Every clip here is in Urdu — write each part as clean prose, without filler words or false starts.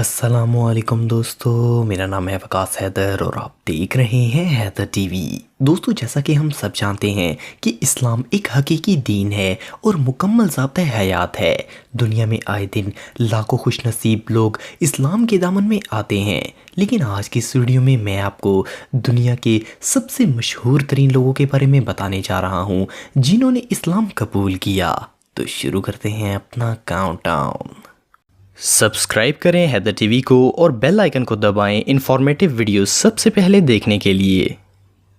السلام علیکم دوستو، میرا نام ہے وقاص حیدر اور آپ دیکھ رہے ہیں حیدر ٹی وی۔ دوستو، جیسا کہ ہم سب جانتے ہیں کہ اسلام ایک حقیقی دین ہے اور مکمل ضابطۂ حیات ہے۔ دنیا میں آئے دن لاکھوں خوش نصیب لوگ اسلام کے دامن میں آتے ہیں، لیکن آج کی اس ویڈیو میں میں آپ کو دنیا کے سب سے مشہور ترین لوگوں کے بارے میں بتانے جا رہا ہوں جنہوں نے اسلام قبول کیا۔ تو شروع کرتے ہیں اپنا کاؤنٹ ڈاؤن۔ سبسکرائب کریں حیدر ٹی وی کو اور بیل آئیکن کو دبائیں انفارمیٹیو ویڈیوز سب سے پہلے دیکھنے کے لیے۔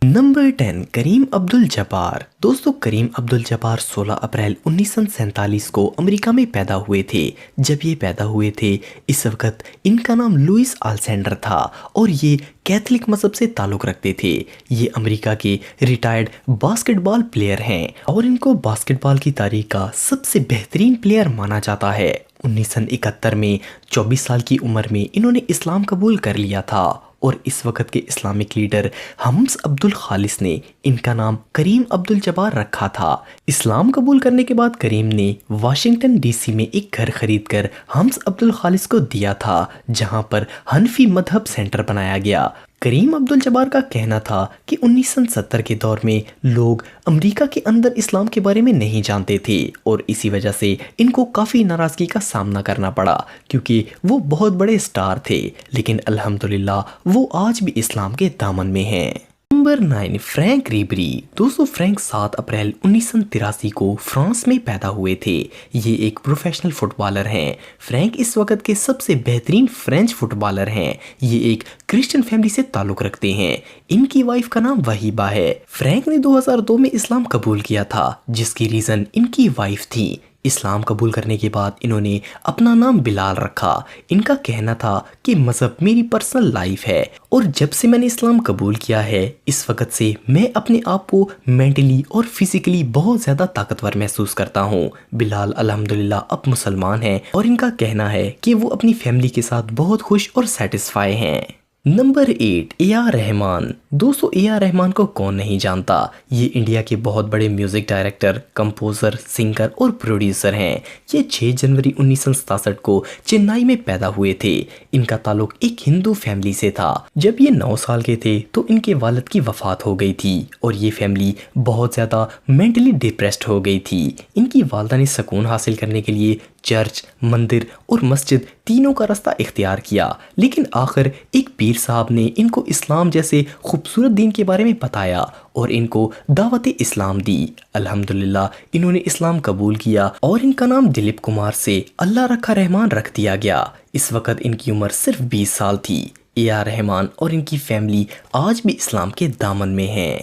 نمبر 10، کریم عبدالجبار۔ دوستو، کریم عبدالجبار 16 اپریل 1947 کو امریکہ میں پیدا ہوئے تھے۔ جب یہ پیدا ہوئے تھے اس وقت ان کا نام لوئس آلسینڈر تھا اور یہ کیتھولک مذہب سے تعلق رکھتے تھے۔ یہ امریکہ کے ریٹائرڈ باسکٹ بال پلیئر ہیں اور ان کو باسکٹ بال کی تاریخ کا سب سے بہترین پلیئر مانا جاتا ہے۔ 1971 میں 24 سال کی عمر میں انہوں نے اسلام قبول کر لیا تھا اور اس وقت کے اسلامک لیڈر حمز عبد الخالص نے ان کا نام کریم عبدالجبار رکھا تھا۔ اسلام قبول کرنے کے بعد کریم نے واشنگٹن ڈی سی میں ایک گھر خرید کر حمز عبد الخالص کو دیا تھا، جہاں پر حنفی مذہب سینٹر بنایا گیا۔ کریم عبدالجبار کا کہنا تھا کہ 1970 کے دور میں لوگ امریکہ کے اندر اسلام کے بارے میں نہیں جانتے تھے اور اسی وجہ سے ان کو کافی ناراضگی کا سامنا کرنا پڑا کیونکہ وہ بہت بڑے سٹار تھے، لیکن الحمدللہ وہ آج بھی اسلام کے دامن میں ہیں۔ نمبر 9، فرینک ریبری۔ دوستو، فرینک 7 اپریل 1983 کو فرانس میں پیدا ہوئے تھے۔ یہ ایک پروفیشنل فٹ بالر ہیں۔ فرینک اس وقت کے سب سے بہترین فرینچ فٹ بالر ہیں۔ یہ ایک کرسچن فیملی سے تعلق رکھتے ہیں۔ ان کی وائف کا نام وہیبہ ہے۔ فرینک نے 2002 میں اسلام قبول کیا تھا، جس کی ریزن ان کی وائف تھی۔ اسلام قبول کرنے کے بعد انہوں نے اپنا نام بلال رکھا۔ ان کا کہنا تھا کہ مذہب میری پرسنل لائف ہے اور جب سے میں نے اسلام قبول کیا ہے اس وقت سے میں اپنے آپ کو مینٹلی اور فزیکلی بہت زیادہ طاقتور محسوس کرتا ہوں۔ بلال الحمدللہ اب مسلمان ہیں اور ان کا کہنا ہے کہ وہ اپنی فیملی کے ساتھ بہت خوش اور سیٹسفائی ہیں۔ نمبر 8، اے آر رحمان۔ دوستو، اے آر رحمان کو کون نہیں جانتا؟ یہ انڈیا کے بہت بڑے میوزک ڈائریکٹر، کمپوزر، سنگر اور پروڈیوسر ہیں۔ یہ 6 جنوری 1967 کو چنئی میں پیدا ہوئے تھے۔ ان کا تعلق ایک ہندو فیملی سے تھا۔ جب یہ 9 سال کے تھے تو ان کے والد کی وفات ہو گئی تھی اور یہ فیملی بہت زیادہ مینٹلی ڈپریسڈ ہو گئی تھی۔ ان کی والدہ نے سکون حاصل کرنے کے لیے چرچ، مندر اور مسجد تینوں کا راستہ اختیار کیا، لیکن آخر ایک پیر صاحب نے ان کو اسلام جیسے خوبصورت دین کے بارے میں بتایا اور ان کو دعوت اسلام دی۔ الحمدللہ انہوں نے اسلام قبول کیا اور ان کا نام دلیپ کمار سے اللہ رکھا رحمان رکھ دیا گیا۔ اس وقت ان کی عمر صرف 20 سال تھی۔ اے آر رحمان اور ان کی فیملی آج بھی اسلام کے دامن میں ہیں۔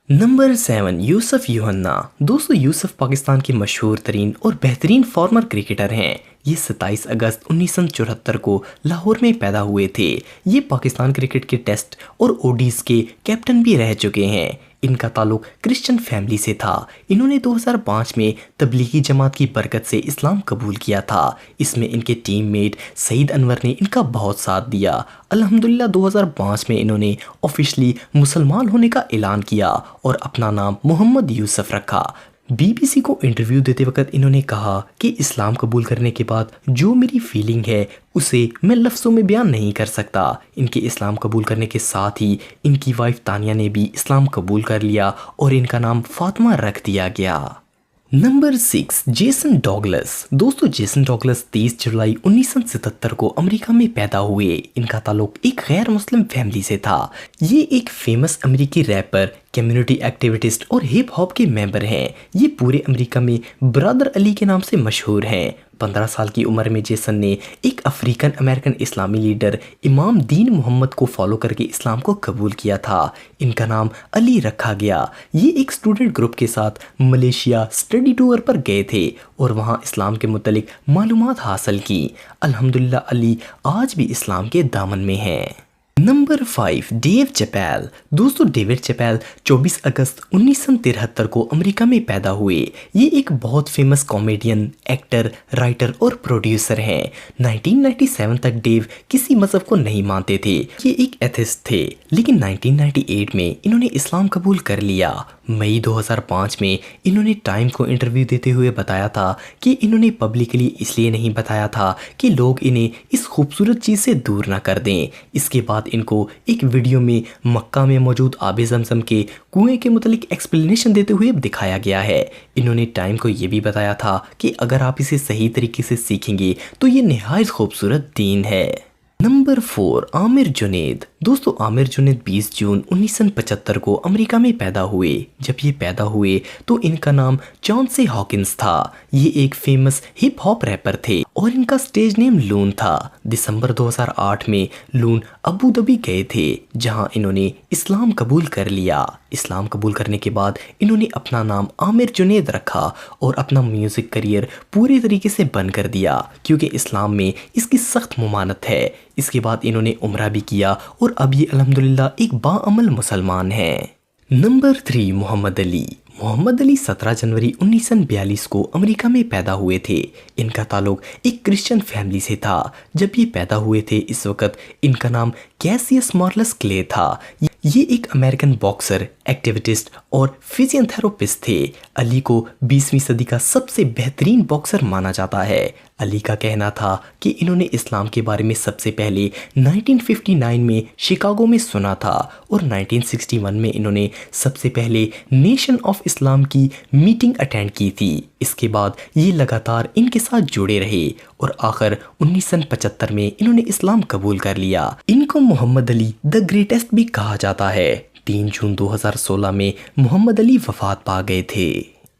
نمبر 7، یوسف یوحنا۔ دوستو، یوسف پاکستان کے مشہور ترین اور بہترین فارمر کرکٹر ہیں۔ یہ 27 اگست 1974 کو لاہور میں پیدا ہوئے تھے۔ یہ پاکستان کرکٹ کے ٹیسٹ اور اوڈیز کے کیپٹن بھی رہ چکے ہیں۔ ان کا تعلق کرسچن فیملی سے تھا۔ انہوں نے 2005 میں تبلیغی جماعت کی برکت سے اسلام قبول کیا تھا۔ اس میں ان کے ٹیم میٹ سعید انور نے ان کا بہت ساتھ دیا۔ الحمدللہ 2005 میں انہوں نے آفیشلی مسلمان ہونے کا اعلان کیا اور اپنا نام محمد یوسف رکھا۔ بی بی سی کو انٹرویو دیتے وقت انہوں نے کہا کہ اسلام قبول کرنے کے بعد جو میری فیلنگ ہے اسے میں لفظوں میں بیان نہیں کر سکتا۔ ان کے اسلام قبول کرنے کے ساتھ ہی ان کی وائف تانیہ نے بھی اسلام قبول کر لیا اور ان کا نام فاطمہ رکھ دیا گیا۔ Number 6، Jason Douglas. دوستو، جیسن ڈاگلس 30 جولائی 1977 کو امریکہ میں پیدا ہوئے۔ ان کا تعلق ایک غیر مسلم فیملی سے تھا۔ یہ ایک فیمس امریکی ریپر، کمیونٹی ایکٹیویسٹ اور ہپ ہاپ کے ممبر ہیں۔ یہ پورے امریکہ میں برادر علی کے نام سے مشہور ہیں۔ 15 سال کی عمر میں جیسن نے ایک افریقن امریکن اسلامی لیڈر امام دین محمد کو فالو کر کے اسلام کو قبول کیا تھا۔ ان کا نام علی رکھا گیا۔ یہ ایک اسٹوڈنٹ گروپ کے ساتھ ملیشیا اسٹڈی ٹور پر گئے تھے اور وہاں اسلام کے متعلق معلومات حاصل کی۔ الحمدللہ علی آج بھی اسلام کے دامن میں ہیں۔ Number 5 Dave Chappelle. دوستو ڈیوڈ چیپل 24 اگست 1973 کو امریکہ میں پیدا ہوئے. یہ ایک بہت فیمس کامیڈین، ایکٹر، رائٹر اور پروڈیوسر ہیں. 1997 تک ڈیو کسی مذہب کو نہیں مانتے تھے. یہ ایک ایتھسٹ تھے، لیکن 1998 میں انہوں نے اسلام قبول کر لیا. مئی 2005 میں انہوں نے ٹائم کو انٹرویو دیتے ہوئے بتایا تھا کہ انہوں نے پبلکلی اس لیے نہیں بتایا تھا کہ لوگ انہیں اس خوبصورت چیز سے دور نہ کر دیں. اس کے بعد ان کو ایک ویڈیو میں مکہ میں موجود آب زمزم کے کنویں کے متعلق ایکسپلینیشن دیتے ہوئے دکھایا گیا ہے. انہوں نے ٹائم کو یہ بھی بتایا تھا کہ اگر آپ اسے صحیح طریقے سے سیکھیں گے تو یہ نہایت خوبصورت دین ہے. نمبر 4 عامر جنید. دوستو عامر جنید 20 جون 1975 کو امریکہ میں پیدا ہوئے. جب یہ پیدا ہوئے تو ان کا نام چانسی ہاکنز تھا. یہ ایک فیمس ہپ ہاپ ریپر تھے اور ان کا سٹیج نیم لون تھا. دسمبر 2008 میں لون ابو دھابی گئے تھے، جہاں انہوں نے اسلام قبول کر لیا. اسلام قبول کرنے کے بعد انہوں نے اپنا نام عامر جنید رکھا اور اپنا میوزک کریئر پورے طریقے سے بند کر دیا، کیونکہ اسلام میں اس کی سخت ممانعت ہے. اس کے بعد انہوں نے عمرہ بھی کیا اور اب یہ الحمدللہ ایک باعمل مسلمان ہیں. نمبر 3 محمد علی. محمد علی 17 جنوری 1942 کو امریکہ میں پیدا ہوئے تھے. ان کا تعلق ایک کرسچن فیملی سے تھا. جب یہ پیدا ہوئے تھے اس وقت ان کا نام کیسیس مارلس کلے تھا. یہ ایک امریکن باکسر، ایکٹیویسٹ اور فزیو تھراپسٹ تھے. علی کو 20ویں صدی کا سب سے بہترین باکسر مانا جاتا ہے. علی کا کہنا تھا کہ انہوں نے اسلام کے بارے میں سب سے پہلے 1959 میں شکاگو میں سنا تھا اور 1961 میں انہوں نے سب سے پہلے نیشن آف اسلام کی میٹنگ اٹینڈ کی تھی. اس کے بعد یہ لگاتار ان کے ساتھ جڑے رہے اور آخر 1975 میں انہوں نے اسلام قبول کر لیا. ان کو محمد علی دی گریٹسٹ بھی کہا جاتا ہے. 3 جون 2016 میں محمد علی وفات پا گئے تھے.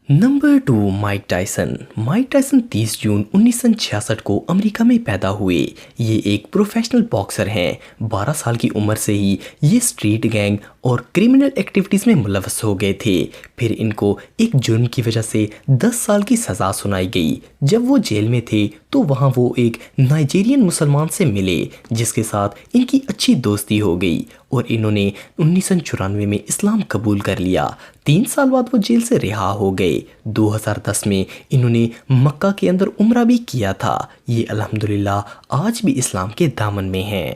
Number 2 mic Tyson. Mic Tyson 30 جون 1966 کو امریکہ میں پیدا ہوئے. یہ ایک پروفیشنل باکسر ہیں. 12 سال کی عمر سے ہی یہ اسٹریٹ گینگ اور کرمنل ایکٹیویٹیز میں ملوث ہو گئے تھے. پھر ان کو ایک جرم کی وجہ سے 10 سال کی سزا سنائی گئی. جب وہ جیل میں تھے تو وہاں وہ ایک نائجیرین مسلمان سے ملے جس کے ساتھ ان کی اچھی دوستی ہو گئی اور انہوں نے 1994 میں اسلام قبول کر لیا. 3 سال بعد وہ جیل سے رہا ہو گئے. 2010 میں انہوں نے مکہ کے اندر عمرہ بھی کیا تھا. یہ الحمدللہ آج بھی اسلام کے دامن میں ہیں.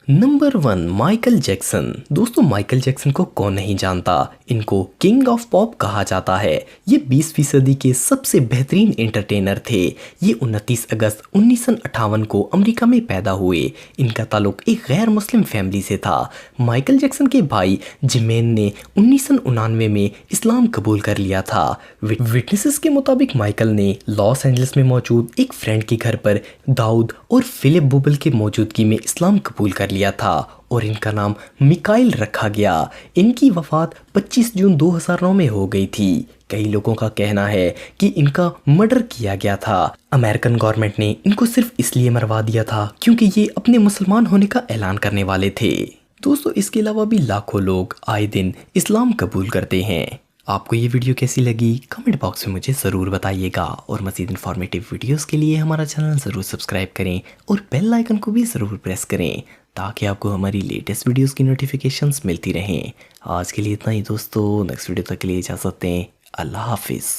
Number 1 Michael Jackson. دوستو مائیکل جیکسن کو کون نہیں جانتا. ان کو کنگ آف پاپ کہا جاتا ہے. یہ 20ویں صدی کے سب سے بہترین انٹرٹینر تھے. یہ 29 اگست 1958 کو امریکہ میں پیدا ہوئے. ان کا تعلق ایک غیر مسلم فیملی سے تھا. مائیکل جیکسن کے بھائی جمین نے 1999 میں اسلام قبول کر لیا تھا. وٹنسز کے مطابق مائیکل نے لاس اینجلس میں موجود ایک فرینڈ کے گھر پر داؤد اور فلپ بوبل کی موجودگی میں اسلام قبول کر لیا تھا اور ان کا نام میکائل رکھا گیا. ان کی وفات 25 جون 2009 میں ہو گئی تھی. کئی لوگوں کا کہنا ہے کہ ان کا مرڈر کیا گیا تھا. امریکن گورنمنٹ نے ان کو صرف اس لیے مروا دیا تھا کیونکہ یہ اپنے مسلمان ہونے کا اعلان کرنے والے تھے. دوستو اس کے علاوہ بھی لاکھوں لوگ آئے دن اسلام قبول کرتے ہیں. آپ کو یہ ویڈیو کیسی لگی کمنٹ باکس میں مجھے ضرور بتائیے گا اور مزید انفارمیٹیو ویڈیوز کے لیے ہمارا چینل ضرور سبسکرائب کریں اور بیل آئیکن کو بھی ضرور پریس کریں تاکہ آپ کو ہماری لیٹسٹ ویڈیوز کی نوٹیفیکیشنز ملتی رہیں. آج کے لیے اتنا ہی دوستو. نیکسٹ ویڈیو تک کے لیے اجازت دیں. اللہ حافظ.